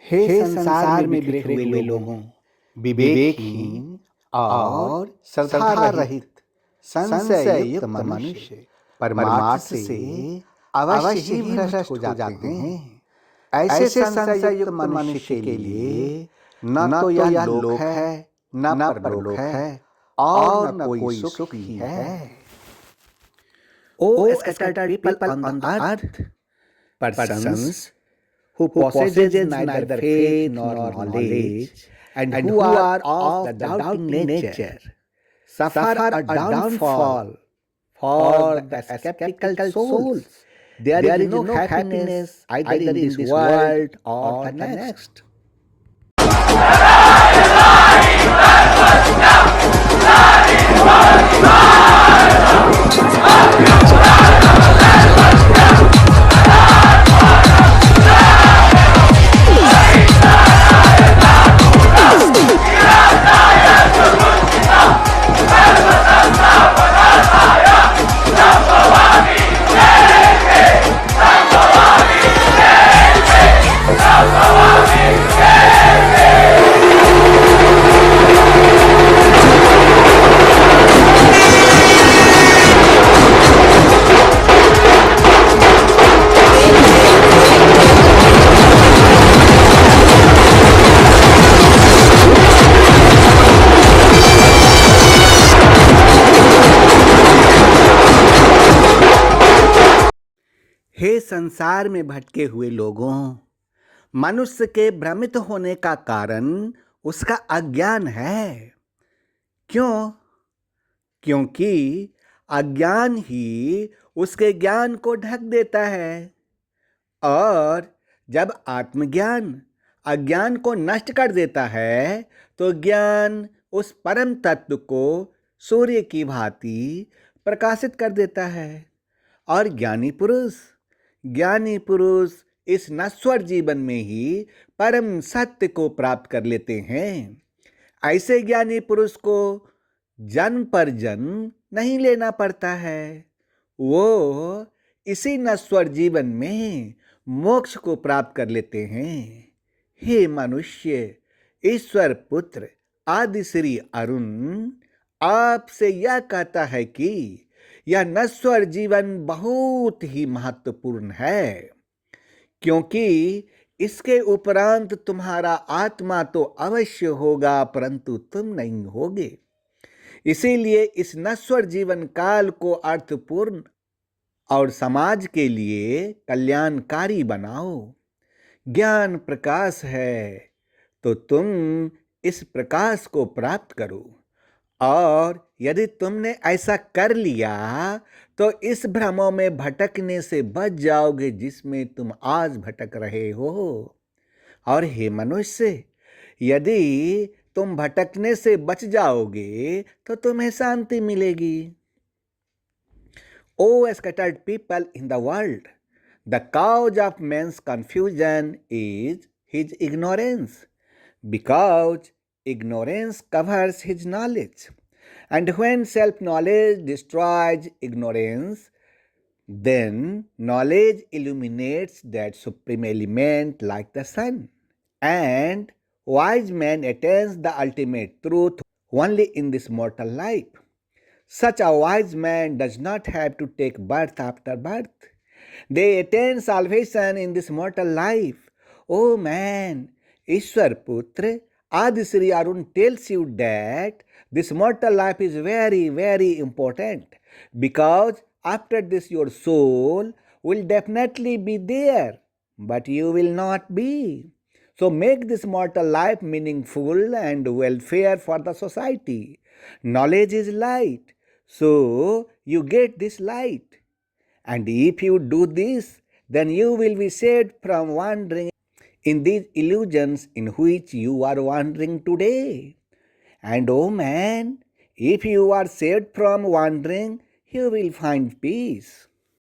हे संसार में बिखरे हुए लोगों, विवेकहीन और श्रद्धा रहित संशय युक्त मनुष्य परमार्थ से अवश्य ही भ्रष्ट हो जाते हैं। ऐसे संशय युक्त मनुष्य के लिए न तो यह लोक है, न परलोक है, और न कोई सुख ही है। O scattered people on the earth, persons who possess neither faith nor knowledge, and who are of the doubting nature, suffer a downfall for the skeptical souls. There is no happiness either in this world or the next. हे संसार में भटके हुए लोगों, मनुष्य के भ्रमित होने का कारण उसका अज्ञान है। क्यों? क्योंकि अज्ञान ही उसके ज्ञान को ढक देता है, और जब आत्मज्ञान अज्ञान को नष्ट कर देता है तो ज्ञान उस परम तत्व को सूर्य की भांति प्रकाशित कर देता है, और ज्ञानी पुरुष इस नश्वर जीवन में ही परम सत्य को प्राप्त कर लेते हैं। ऐसे ज्ञानी पुरुष को जन्म पर जन्म नहीं लेना पड़ता है, वो इसी नश्वर जीवन में मोक्ष को प्राप्त कर लेते हैं। हे मनुष्य, ईश्वर पुत्र आदि श्री अरुण आपसे यह कहता है कि यह नश्वर जीवन बहुत ही महत्वपूर्ण है, क्योंकि इसके उपरांत तुम्हारा आत्मा तो अवश्य होगा, परंतु तुम नहीं होगे। इसीलिए इस नश्वर जीवन काल को अर्थपूर्ण और समाज के लिए कल्याणकारी बनाओ। ज्ञान प्रकाश है तो तुम इस प्रकाश को प्राप्त करो, और यदि तुमने ऐसा कर लिया तो इस भ्रमों में भटकने से बच जाओगे जिसमें तुम आज भटक रहे हो। और हे मनुष्य, यदि तुम भटकने से बच जाओगे तो तुम्हें शांति मिलेगी। O scattered people in the world, the cause of man's confusion is his ignorance, because ignorance covers his knowledge. And when self-knowledge destroys ignorance, then knowledge illuminates that supreme element like the sun. And wise man attains the ultimate truth only in this mortal life. Such a wise man does not have to take birth after birth. They attain salvation in this mortal life. O man, Ishwar Putra, Adi Sri Arun tells you that this mortal life is very, very important, because after this your soul will definitely be there, but you will not be. So make this mortal life meaningful and welfare for the society. Knowledge is light, so you get this light. And if you do this, then you will be saved from wandering in these illusions in which you are wandering today. And oh man, if you are saved from wandering, you will find peace.